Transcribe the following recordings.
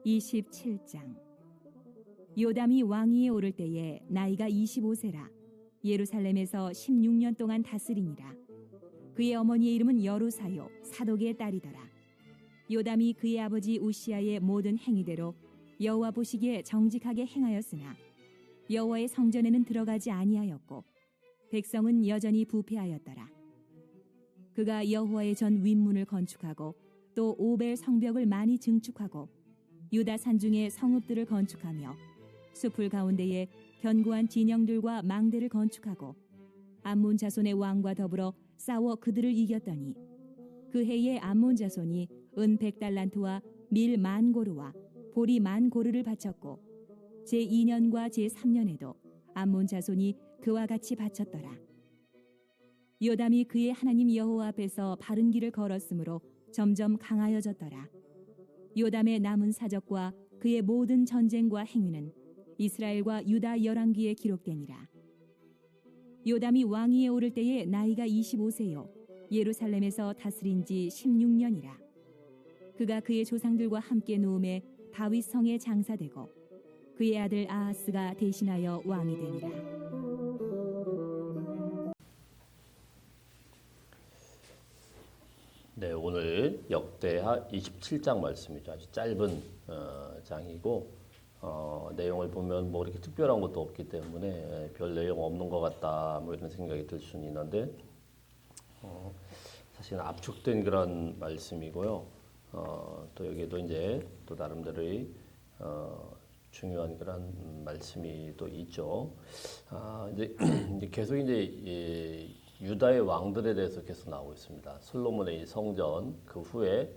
27장. 요담이 왕위에 오를 때에 나이가 25세라 예루살렘에서 16년 동안 다스리니라. 그의 어머니의 이름은 여루사요 사독의 딸이더라. 요담이 그의 아버지 우시아의 모든 행위대로 여호와 보시기에 정직하게 행하였으나 여호와의 성전에는 들어가지 아니하였고 백성은 여전히 부패하였더라. 그가 여호와의 전 윗문을 건축하고 또 오벨 성벽을 많이 증축하고 유다 산중에 성읍들을 건축하며 숲을 가운데에 견고한 진영들과 망대를 건축하고 암몬 자손의 왕과 더불어 싸워 그들을 이겼더니 그 해에 암몬 자손이 은 100달란트와 밀 10,000고르와 보리 10,000고르를 바쳤고 제2년과 제3년에도 암몬 자손이 그와 같이 바쳤더라. 요담이 그의 하나님 여호와 앞에서 바른 길을 걸었으므로 점점 강하여졌더라. 요담의 남은 사적과 그의 모든 전쟁과 행위는 이스라엘과 유다 열왕기에 기록되니라. 요담이 왕위에 오를 때에 나이가 25세요 예루살렘에서 다스린 지 16년이라. 그가 그의 조상들과 함께 누움에 다윗 성에 장사되고 그의 아들 아하스가 대신하여 왕이 되니라. 네, 오늘 역대하 27장 말씀이죠. 아주 짧은 장이고 내용을 보면 뭐 이렇게 특별한 것도 없기 때문에 별 내용 없는 것 같다 뭐 이런 생각이 들 수는 있는데 사실은 압축된 그런 말씀이고요. 또 여기에도 이제 또 나름대로의 중요한 그런 말씀이 또 있죠. 이제 계속 이제 유다의 왕들에 대해서 계속 나오고 있습니다. 솔로몬의 이 성전 그 후에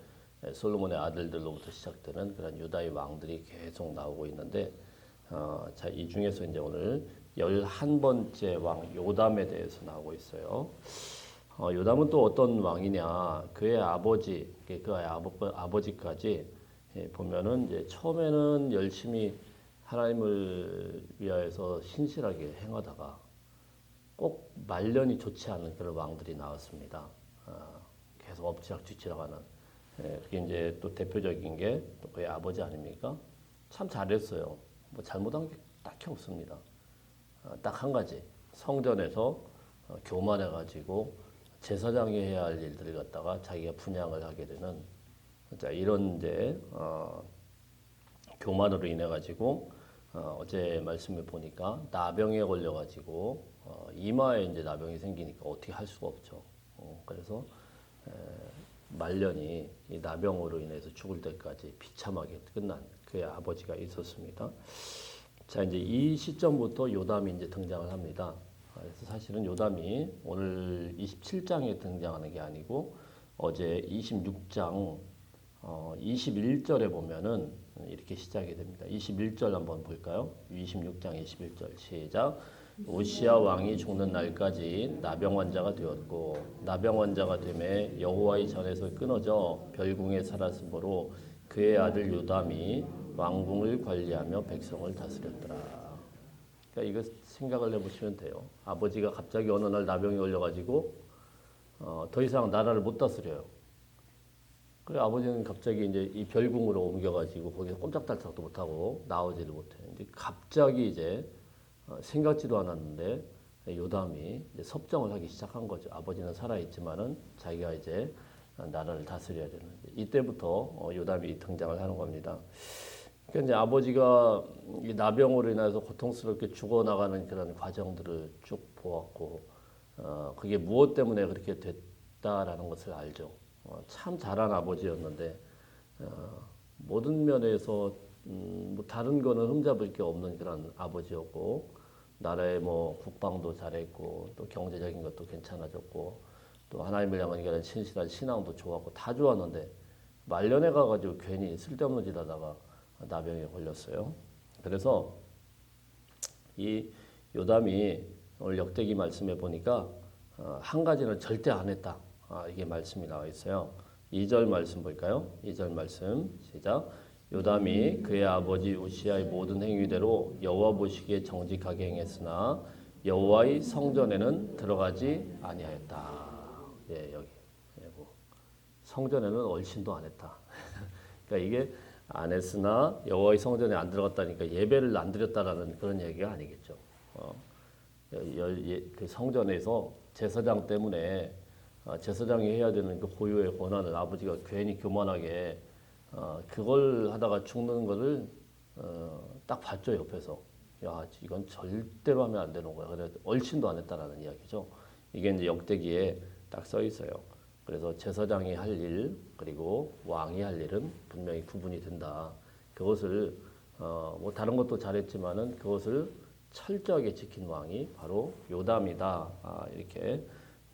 솔로몬의 아들들로부터 시작되는 그런 유다의 왕들이 계속 나오고 있는데 자, 이 중에서 이제 오늘 11번째 왕 요담에 대해서 나오고 있어요. 요담은 또 어떤 왕이냐? 그의 아버지, 그의 아버지까지 보면은 이제 처음에는 열심히 하나님을 위하여서 신실하게 행하다가 꼭 말년이 좋지 않은 그런 왕들이 나왔습니다. 계속 엎치락뒤치락하는. 그게 이제 또 대표적인 게 또 그의 아버지 아닙니까? 참 잘했어요. 뭐 잘못한 게 딱히 없습니다. 딱 한 가지 성전에서 교만해가지고 제사장이 해야 할 일들을 갖다가 자기가 분양을 하게 되는 자 이런 이제 교만으로 인해 가지고 어제 말씀을 보니까 나병에 걸려 가지고 이마에 이제 나병이 생기니까 어떻게 할 수가 없죠. 그래서 말년이 이 나병으로 인해서 죽을 때까지 비참하게 끝난 그의 아버지가 있었습니다. 자 이제 이 시점부터 요담이 이제 등장을 합니다. 그래서 사실은 요담이 오늘 27장에 등장하는 게 아니고 어제 26장 21절에 보면은 이렇게 시작이 됩니다. 21절 한번 볼까요? 26장 21절 시작. 우시야 왕이 죽는 날까지 나병 환자가 되었고 나병 환자가 되매 여호와의 전에서 끊어져 별궁에 살았으므로 그의 아들 요담이 왕궁을 관리하며 백성을 다스렸더라. 그러니까 이거 생각을 해보시면 돼요. 아버지가 갑자기 어느 날 나병이 걸려가지고 더 이상 나라를 못 다스려요. 그래 아버지는 갑자기 이제 이 별궁으로 옮겨가지고 거기서 꼼짝달싹도 못하고 나오지도 못해. 이제 갑자기 이제 생각지도 않았는데 요담이 이제 섭정을 하기 시작한 거죠. 아버지는 살아있지만은 자기가 이제 나라를 다스려야 되는. 이때부터 요담이 등장을 하는 겁니다. 그러니까 이제 아버지가 이 나병으로 인해서 고통스럽게 죽어나가는 그런 과정들을 쭉 보았고, 그게 무엇 때문에 그렇게 됐다라는 것을 알죠. 참 잘한 아버지였는데, 모든 면에서 뭐 다른 거는 흠잡을 게 없는 그런 아버지였고, 나라의 뭐 국방도 잘했고, 또 경제적인 것도 괜찮아졌고, 또 하나님을 향한 그런 신실한 신앙도 좋았고, 다 좋았는데, 말년에 가가지고 괜히 쓸데없는 짓 하다가 나병에 걸렸어요. 그래서 이 요담이 오늘 역대기 말씀에 보니까 한 가지는 절대 안 했다. 이게 말씀이 나와 있어요. 2절 말씀 볼까요? 2절 말씀 시작. 요담이 그의 아버지 우시아의 모든 행위대로 여호와 보시기에 정직하게 행했으나 여호와의 성전에는 들어가지 아니하였다. 예, 여기 성전에는 얼씬도 안 했다. 그러니까 이게 안 했으나 여호와의 성전에 안 들어갔다니까 예배를 안 드렸다라는 그런 얘기가 아니겠죠. 그 성전에서 제사장 때문에 제사장이 해야 되는 그 고유의 권한을 아버지가 괜히 교만하게 그걸 하다가 죽는 거를 딱 봤죠 옆에서. 야, 이건 절대로 하면 안 되는 거야. 그래 얼씬도 안 했다라는 이야기죠. 이게 이제 역대기에 딱 써 있어요. 그래서 제사장이 할 일 그리고 왕이 할 일은 분명히 구분이 된다. 그것을 뭐 다른 것도 잘했지만은 그것을 철저하게 지킨 왕이 바로 요담이다. 이렇게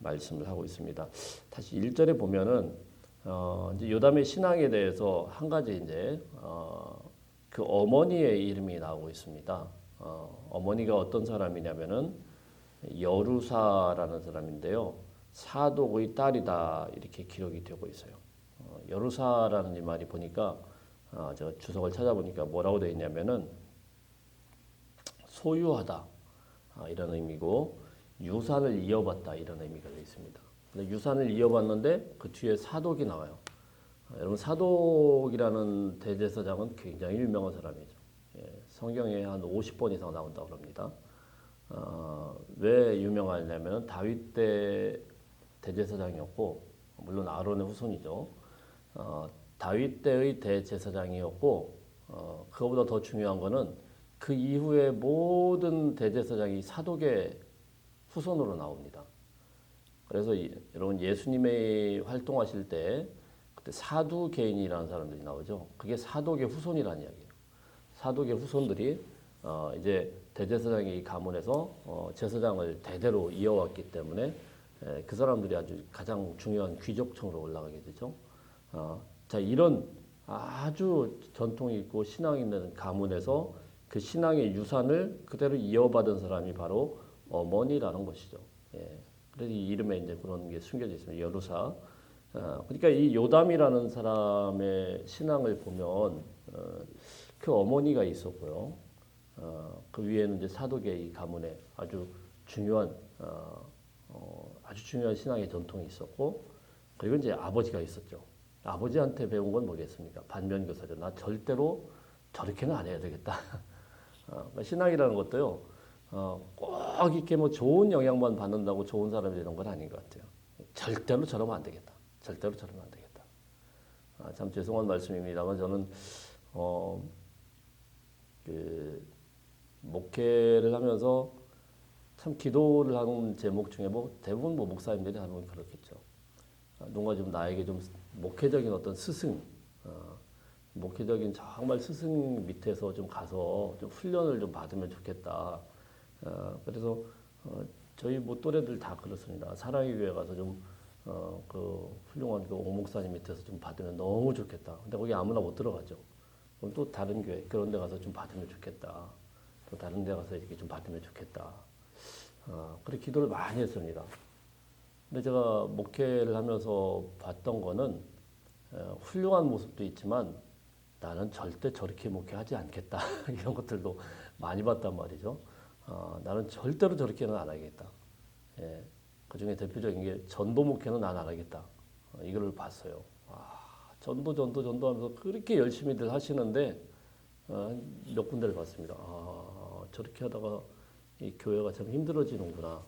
말씀을 하고 있습니다. 다시 1절에 보면은 이제 요담의 신앙에 대해서 한 가지 이제 그 어머니의 이름이 나오고 있습니다. 어머니가 어떤 사람이냐면은 여루사라는 사람인데요. 사독의 딸이다 이렇게 기록이 되고 있어요. 여루사라는 이 말이 보니까 제가 주석을 찾아보니까 뭐라고 되어 있냐면은 소유하다 이런 의미고 유산을 이어받다 이런 의미가 되어 있습니다. 근데 유산을 이어받는데 그 뒤에 사독이 나와요. 여러분 사독이라는 대제사장은 굉장히 유명한 사람이죠. 성경에 한 50번 이상 나온다고 합니다. 왜 유명하냐면 다윗 때 대제사장이었고 물론 아론의 후손이죠. 다윗 때의 대제사장이었고 그거보다 더 중요한 거는 그 이후에 모든 대제사장이 사독의 후손으로 나옵니다. 그래서 여러분 예수님의 활동하실 때 그때 사두개인이라는 사람들이 나오죠. 그게 사독의 후손이라는 이야기예요. 사독의 후손들이 이제 대제사장의 이 가문에서 제사장을 대대로 이어왔기 때문에 그 사람들이 아주 가장 중요한 귀족층으로 올라가게 되죠. 자 이런 아주 전통이 있고 신앙이 있는 가문에서 그 신앙의 유산을 그대로 이어받은 사람이 바로 어머니라는 것이죠. 그래서 이 이름에 이제 그런 게 숨겨져 있습니다. 여루사. 그러니까 이 요담이라는 사람의 신앙을 보면 그 어머니가 있었고요. 그 위에는 이제 사독의 이 가문에 아주 중요한 신앙의 전통이 있었고, 그리고 이제 아버지가 있었죠. 아버지한테 배운 건 뭐겠습니까? 반면교사죠. 나 절대로 저렇게는 안 해야 되겠다. 그러니까 신앙이라는 것도요, 꼭 이렇게 뭐 좋은 영향만 받는다고 좋은 사람이 되는 건 아닌 것 같아요. 절대로 저러면 안 되겠다. 절대로 저러면 안 되겠다. 참 죄송한 말씀입니다만 저는 그 목회를 하면서 참 기도를 하는 제목 중에 뭐 대부분 뭐 목사님들이 하면 그렇겠죠. 누가 좀 나에게 좀 목회적인 어떤 스승, 목회적인 정말 스승 밑에서 좀 가서 좀 훈련을 좀 받으면 좋겠다. 그래서 저희 뭐 또래들 다 그렇습니다. 사랑의 교회 가서 좀 그 훌륭한 그 옥목사님 밑에서 좀 받으면 너무 좋겠다. 근데 거기 아무나 못 들어가죠. 그럼 또 다른 교회 그런 데 가서 좀 받으면 좋겠다. 또 다른 데 가서 이렇게 좀 받으면 좋겠다. 그렇게 기도를 많이 했습니다. 근데 제가 목회를 하면서 봤던 거는 훌륭한 모습도 있지만 나는 절대 저렇게 목회하지 않겠다. 이런 것들도 많이 봤단 말이죠. 나는 절대로 저렇게는 안 하겠다. 그 중에 대표적인 게 전도 목회는 난 안 하겠다. 이걸 봤어요. 전도 하면서 그렇게 열심히들 하시는데 몇 군데를 봤습니다. 저렇게 하다가 이 교회가 참 힘들어지는구나.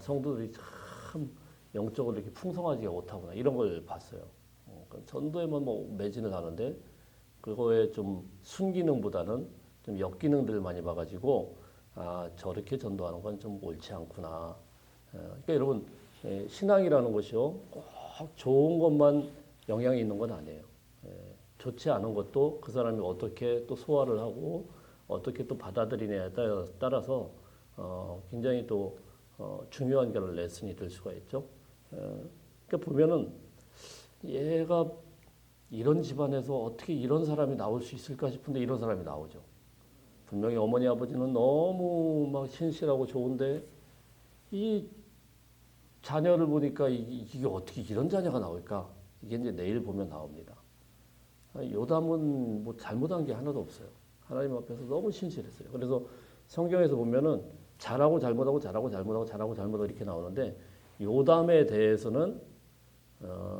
성도들이 참 영적으로 이렇게 풍성하지가 못하구나. 이런 걸 봤어요. 그러니까 전도에만 뭐 매진을 하는데 그거에 좀 순기능보다는 좀 역기능들을 많이 봐가지고 저렇게 전도하는 건 좀 옳지 않구나. 그러니까 여러분 신앙이라는 것이요 꼭 좋은 것만 영향이 있는 건 아니에요. 좋지 않은 것도 그 사람이 어떻게 또 소화를 하고 어떻게 또 받아들이냐에 따라서 굉장히 또 중요한 그런 레슨이 될 수가 있죠. 그러니까 보면은 얘가 이런 집안에서 어떻게 이런 사람이 나올 수 있을까 싶은데 이런 사람이 나오죠. 분명히 어머니 아버지는 너무 막 신실하고 좋은데 이 자녀를 보니까 이게 어떻게 이런 자녀가 나올까? 이게 이제 내일 보면 나옵니다. 요담은 뭐 잘못한 게 하나도 없어요. 하나님 앞에서 너무 신실했어요. 그래서 성경에서 보면은 잘하고 잘못하고 잘하고 잘못하고 잘하고 잘못하고 이렇게 나오는데 요담에 대해서는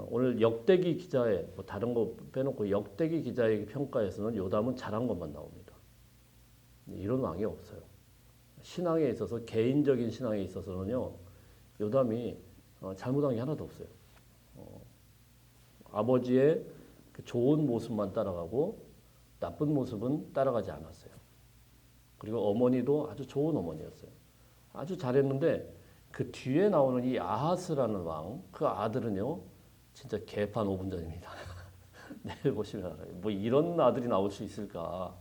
오늘 역대기 기자의 뭐 다른 거 빼놓고 역대기 기자의 평가에서는 요담은 잘한 것만 나옵니다. 이런 왕이 없어요. 신앙에 있어서 개인적인 신앙에 있어서는요 요담이 잘못한 게 하나도 없어요. 아버지의 그 좋은 모습만 따라가고 나쁜 모습은 따라가지 않았어요. 그리고 어머니도 아주 좋은 어머니였어요. 아주 잘했는데 그 뒤에 나오는 이 아하스라는 왕, 그 아들은요 진짜 개판 5분 전입니다. 내일 보시면 알아요. 뭐 이런 아들이 나올 수 있을까?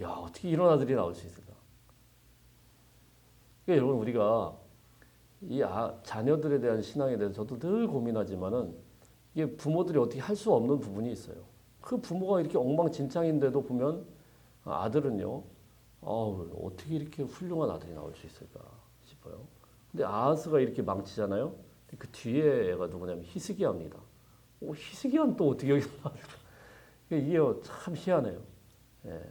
야, 어떻게 이런 아들이 나올 수 있을까? 그러니까 여러분 우리가 이 자녀들에 대한 신앙에 대해서 저도 늘 고민하지만은 이게 부모들이 어떻게 할 수 없는 부분이 있어요. 그 부모가 이렇게 엉망진창인데도 보면 아들은요, 어떻게 이렇게 훌륭한 아들이 나올 수 있을까 싶어요. 근데 아하스가 이렇게 망치잖아요. 그 뒤에 애가 누구냐면 히스기야입니다. 히스기야는 또 어떻게 여기서 나올까? 이게 참 희한해요. 예.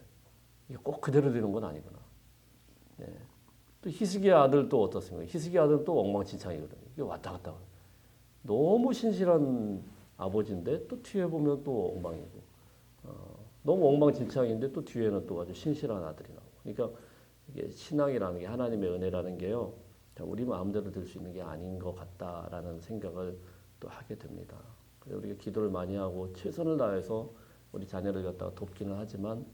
이게 꼭 그대로 되는 건 아니구나. 예. 또 히스기야 아들 또 어떻습니까? 히스기야 아들은 또 엉망진창이거든요. 이게 왔다 갔다. 너무 신실한 아버지인데 또 뒤에 보면 또 엉망이고, 너무 엉망진창인데 또 뒤에는 또 아주 신실한 아들이 나오고. 그러니까 이게 신앙이라는 게 하나님의 은혜라는 게요, 우리 마음대로 될 수 있는 게 아닌 것 같다라는 생각을 또 하게 됩니다. 그래서 우리가 기도를 많이 하고 최선을 다해서 우리 자녀를 갖다가 돕기는 하지만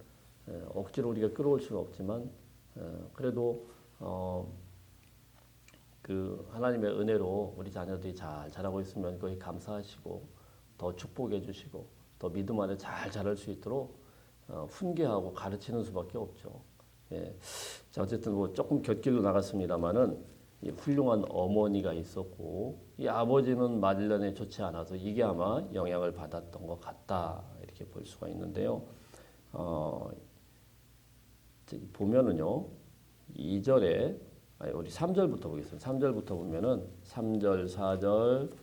억지로 우리가 끌어올 수는 없지만 그래도 그 하나님의 은혜로 우리 자녀들이 잘 자라고 있으면 거기 감사하시고 더 축복해 주시고 더 믿음 안에 잘 자랄 수 있도록 훈계하고 가르치는 수밖에 없죠. 예. 자, 어쨌든 뭐 조금 곁길로 나갔습니다만은 이 훌륭한 어머니가 있었고 이 아버지는 말년에 좋지 않아서 이게 아마 영향을 받았던 것 같다 이렇게 볼 수가 있는데요. 보면은요 2절에 우리 3절부터 보겠습니다. 3절부터 보면은 3절, 4절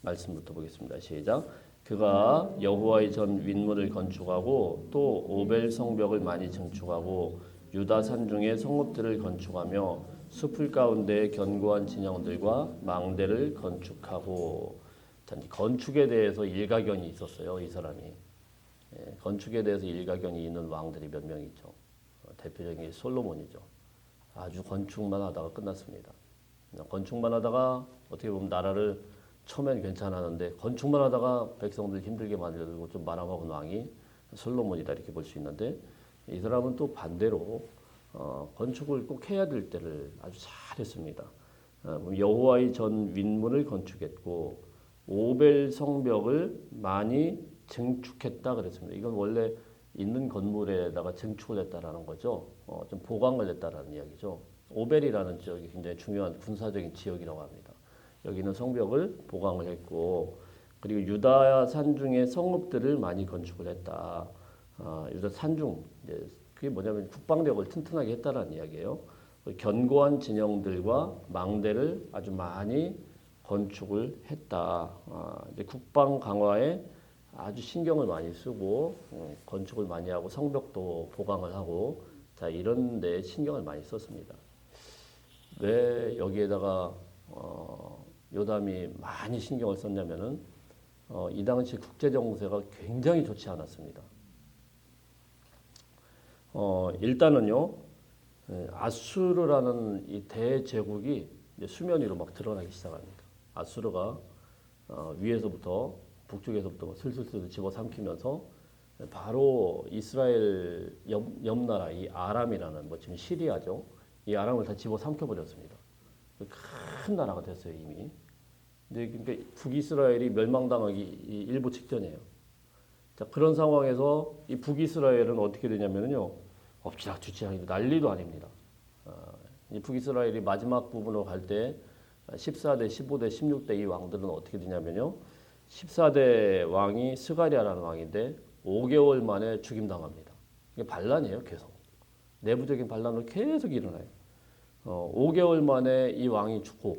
말씀부터 보겠습니다. 시작. 그가 여호와의 전 윗문을 건축하고 또 오벨 성벽을 많이 증축하고 유다 산중에 성읍들을 건축하며 숲을 가운데 견고한 진영들과 망대를 건축하고. 자, 건축에 대해서 일가견이 있었어요. 이 사람이. 예, 건축에 대해서 일가견이 있는 왕들이 몇 명 있죠. 대표적인 게 솔로몬이죠. 아주 건축만 하다가 끝났습니다. 건축만 하다가 어떻게 보면 나라를 처음엔 괜찮았는데 건축만 하다가 백성들 힘들게 만들고 좀 말아먹은 왕이 솔로몬이다 이렇게 볼 수 있는데 이 사람은 또 반대로 건축을 꼭 해야 될 때를 아주 잘했습니다. 여호와의 전 윗문을 건축했고 오벨 성벽을 많이 증축했다 그랬습니다. 이건 원래 있는 건물에다가 증축을 했다라는 거죠. 좀 보강을 했다라는 이야기죠. 오벨이라는 지역이 굉장히 중요한 군사적인 지역이라고 합니다. 여기는 성벽을 보강을 했고 그리고 유다 산중의 성읍들을 많이 건축을 했다. 유다 산중 그게 뭐냐면 국방력을 튼튼하게 했다라는 이야기예요. 견고한 진영들과 망대를 아주 많이 건축을 했다. 이제 국방 강화에 아주 신경을 많이 쓰고 건축을 많이 하고 성벽도 보강을 하고 자 이런 데 신경을 많이 썼습니다. 왜 여기에다가 요담이 많이 신경을 썼냐면은 이 당시 국제 정세가 굉장히 좋지 않았습니다. 일단은요 아수르라는 이 대제국이 이제 수면 위로 막 드러나기 시작합니다. 아수르가 위에서부터 북쪽에서부터 슬슬슬 집어삼키면서 바로 이스라엘 옆나라 이 아람이라는 뭐 지금 시리아죠. 이 아람을 다 집어삼켜 버렸습니다. 큰 나라가 됐어요 이미. 근데 그러니까 북이스라엘이 멸망당하기 일보 직전이에요. 자 그런 상황에서 이 북이스라엘은 어떻게 되냐면요 엎치락뒤치락 난리도 아닙니다. 이 북이스라엘이 마지막 부분으로 갈 때 14대, 15대, 16대 이 왕들은 어떻게 되냐면요 14대 왕이 스가랴라는 왕인데 5개월 만에 죽임당합니다. 이게 반란이에요 계속. 내부적인 반란으로 계속 일어나요. 5개월 만에 이 왕이 죽고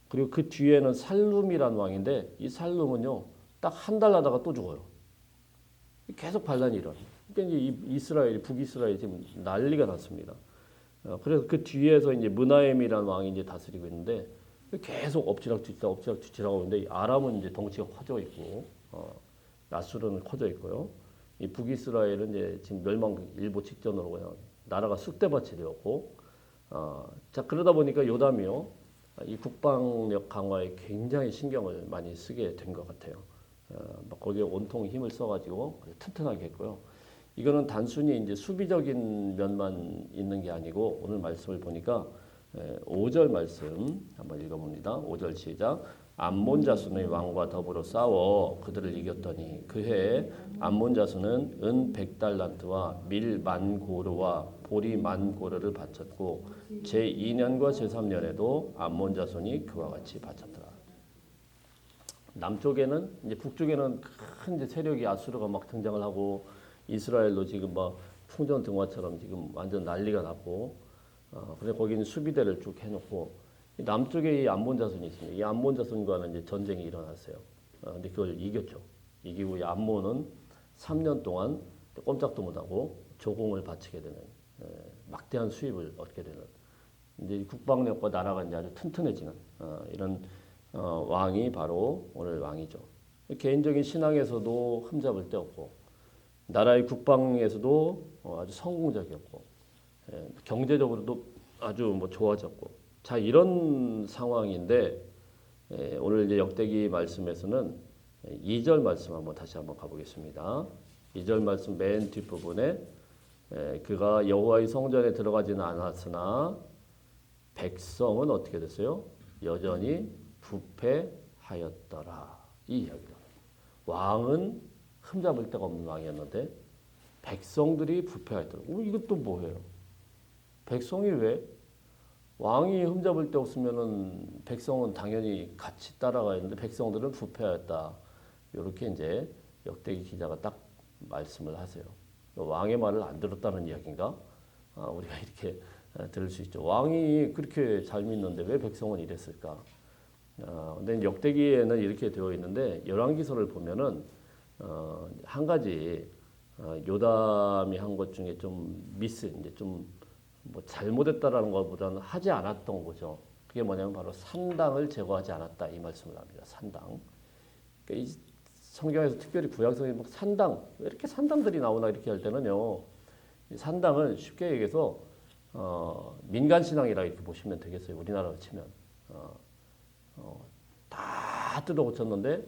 그리고 그 뒤에는 살룸이라는 왕인데 이 살룸은요 딱 한 달 하다가 또 죽어요. 계속 반란이 일어나요. 그러니까 이제 이스라엘이 북이스라엘이 지금 난리가 났습니다. 그래서 그 뒤에서 이제 므나엠이라는 왕이 이제 다스리고 있는데 계속 엎치락뒤치락 하고 있는데 아람은 이제 덩치가 커져 있고 나술은 커져 있고요. 이 북이스라엘은 이제 지금 멸망 일보 직전으로 그냥 나라가 쑥대밭이 되었고 자 그러다 보니까 요담이요 이 국방력 강화에 굉장히 신경을 많이 쓰게 된 것 같아요. 막 거기에 온통 힘을 써가지고 튼튼하게 했고요. 이거는 단순히 이제 수비적인 면만 있는 게 아니고 오늘 말씀을 보니까 5절 말씀 한번 읽어봅니다. 5절 시작. 암몬 자손의 왕과 더불어 싸워 그들을 이겼더니 그해 암몬 자손은 은 100달란트와 밀 10,000고르와 보리 10,000고르를 바쳤고 제2년과 제3년에도 암몬 자손이 그와 같이 바쳤더라. 남쪽에는 이제 북쪽에는 큰 이제 세력이 아수르가 막 등장을 하고 이스라엘도 지금 막 풍전등화처럼 지금 완전 난리가 났고 그래서 거기는 수비대를 쭉 해놓고 남쪽에 이 암몬 자손이 있습니다. 이 암몬 자손과는 이제 전쟁이 일어났어요. 근데 그걸 이겼죠. 이기고 이 암몬은 3년 동안 꼼짝도 못하고 조공을 바치게 되는 막대한 수입을 얻게 되는 이제 국방력과 나라가 이제 아주 튼튼해지는 이런 왕이 바로 오늘 왕이죠. 개인적인 신앙에서도 흠잡을 데 없고 나라의 국방에서도 아주 성공적이었고 경제적으로도 아주 뭐 좋아졌고 자 이런 상황인데 오늘 이제 역대기 말씀에서는 2절 말씀 한번 다시 한번 가보겠습니다. 2절 말씀 맨 뒷부분에 그가 여호와의 성전에 들어가지는 않았으나 백성은 어떻게 됐어요? 여전히 부패하였더라. 이 이야기입니다. 왕은 흠잡을 데가 없는 왕이었는데 백성들이 부패하였더라. 이것도 뭐예요? 백성이 왜? 왕이 흠잡을 데 없으면은 백성은 당연히 같이 따라가야 하는데 백성들은 부패하였다. 이렇게 이제 역대기 기자가 딱 말씀을 하세요. 왕의 말을 안 들었다는 이야기인가? 우리가 이렇게 들을 수 있죠. 왕이 그렇게 잘 믿는데 왜 백성은 이랬을까? 근데 역대기에는 이렇게 되어 있는데 열왕기서를 보면은 한 가지 요담이 한 것 중에 좀 미스 이제 좀 뭐 잘못했다라는 것보다는 하지 않았던 거죠. 그게 뭐냐면 바로 산당을 제거하지 않았다 이 말씀을 합니다. 산당. 그러니까 이 성경에서 특별히 구약성에 뭐 산당 왜 이렇게 산당들이 나오나 이렇게 할 때는요. 이 산당은 쉽게 얘기해서 민간 신앙이라 이렇게 보시면 되겠어요. 우리나라로 치면 다 뜯어 고쳤는데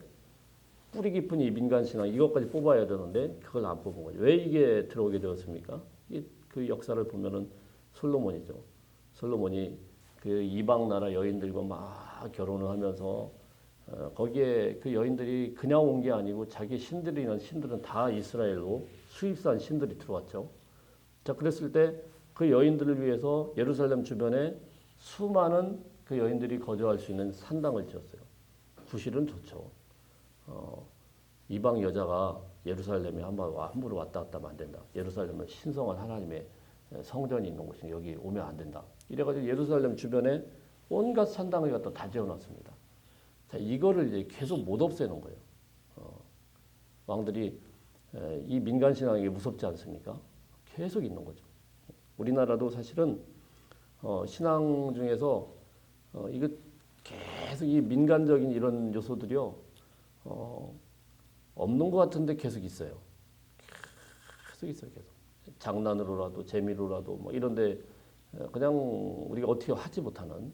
뿌리 깊은 이 민간 신앙 이것까지 뽑아야 되는데 그걸 안 뽑은 거죠. 왜 이게 들어오게 되었습니까? 그 역사를 보면은 솔로몬이죠. 솔로몬이 그 이방 나라 여인들과 막 결혼을 하면서 거기에 그 여인들이 그냥 온 게 아니고 자기 신들은 다 이스라엘로 수입산 신들이 들어왔죠. 자, 그랬을 때 그 여인들을 위해서 예루살렘 주변에 수많은 그 여인들이 거주할 수 있는 산당을 지었어요. 구실은 좋죠. 이방 여자가 예루살렘에 함부로 왔다 갔다 하면 안 된다. 예루살렘은 신성한 하나님의 성전이 있는 곳이니 여기 오면 안 된다. 이래가지고 예루살렘 주변에 온갖 산당을 갖다 다 지어놨습니다. 자, 이거를 이제 계속 못 없애는 거예요. 왕들이 이 민간 신앙이 무섭지 않습니까? 계속 있는 거죠. 우리나라도 사실은 신앙 중에서 이거 계속 이 민간적인 이런 요소들이요 없는 것 같은데 계속 있어요. 계속 있어요, 계속. 장난으로라도 재미로라도 뭐 이런데 그냥 우리가 어떻게 하지 못하는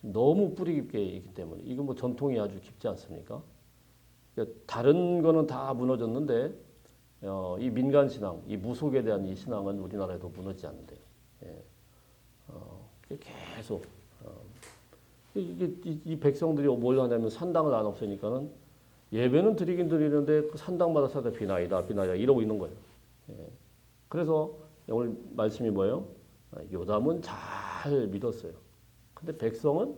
너무 뿌리 깊게 있기 때문에 이거 뭐 전통이 아주 깊지 않습니까? 다른 거는 다 무너졌는데 이 민간 신앙, 이 무속에 대한 이 신앙은 우리나라에도 무너지지 않는데요. 계속 이 백성들이 뭘 하냐면 산당을 안 없애니까는 예배는 드리긴 드리는데 그 산당마다 사다 비나이다 이러고 있는 거예요. 그래서 오늘 말씀이 뭐예요? 요담은 잘 믿었어요. 근데 백성은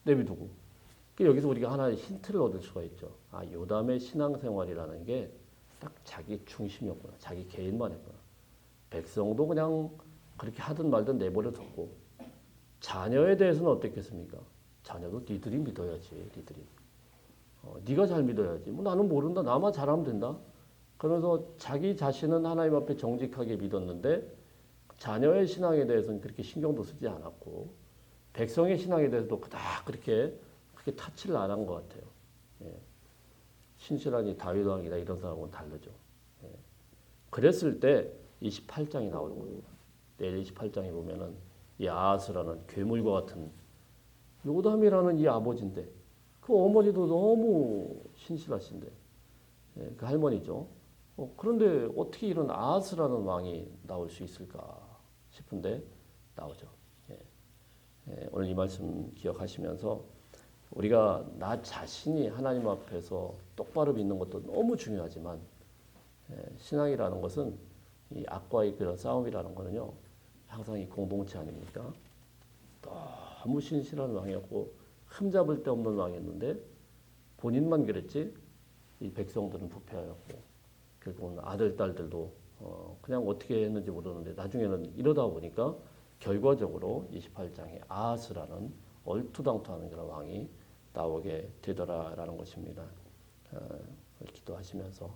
내비두고. 여기서 우리가 하나의 힌트를 얻을 수가 있죠. 요담의 신앙생활이라는 게 딱 자기 중심이었구나. 자기 개인만 했구나. 백성도 그냥 그렇게 하든 말든 내버려 뒀고 자녀에 대해서는 어땠겠습니까? 자녀도 니들이 믿어야지. 니들이. 네가 잘 믿어야지. 뭐 나는 모른다. 나만 잘하면 된다. 그러면서 자기 자신은 하나님 앞에 정직하게 믿었는데 자녀의 신앙에 대해서는 그렇게 신경도 쓰지 않았고 백성의 신앙에 대해서도 그닥 그렇게 크게 타치를 안 한 것 같아요. 예. 신실하니 다윗 왕이다 이런 사람은 다르죠. 예. 그랬을 때 28장이 나오는 겁니다. 내일 28장에 보면은 이 아하스라는 괴물과 같은 요담이라는 이 아버지인데 그 어머니도 너무 신실하신데 예, 그 할머니죠. 그런데 어떻게 이런 아하스라는 왕이 나올 수 있을까 싶은데 나오죠. 예. 예, 오늘 이 말씀 기억하시면서 우리가 나 자신이 하나님 앞에서 똑바로 믿는 것도 너무 중요하지만 신앙이라는 것은 이 악과의 그런 싸움이라는 거는요 항상 이 공동체 아닙니까? 너무 신실한 왕이었고 흠잡을 데 없는 왕이었는데 본인만 그랬지 이 백성들은 부패하였고 결국은 아들 딸들도 그냥 어떻게 했는지 모르는데 나중에는 이러다 보니까 결과적으로 28장에 아하스라는 얼토당토하는 그런 왕이 나오게 되더라라는 것입니다. 기도하시면서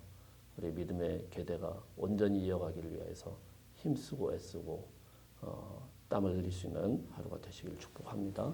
우리 믿음의 계대가 온전히 이어가기를 위해서 힘쓰고 애쓰고 땀을 흘릴 수 있는 하루가 되시길 축복합니다.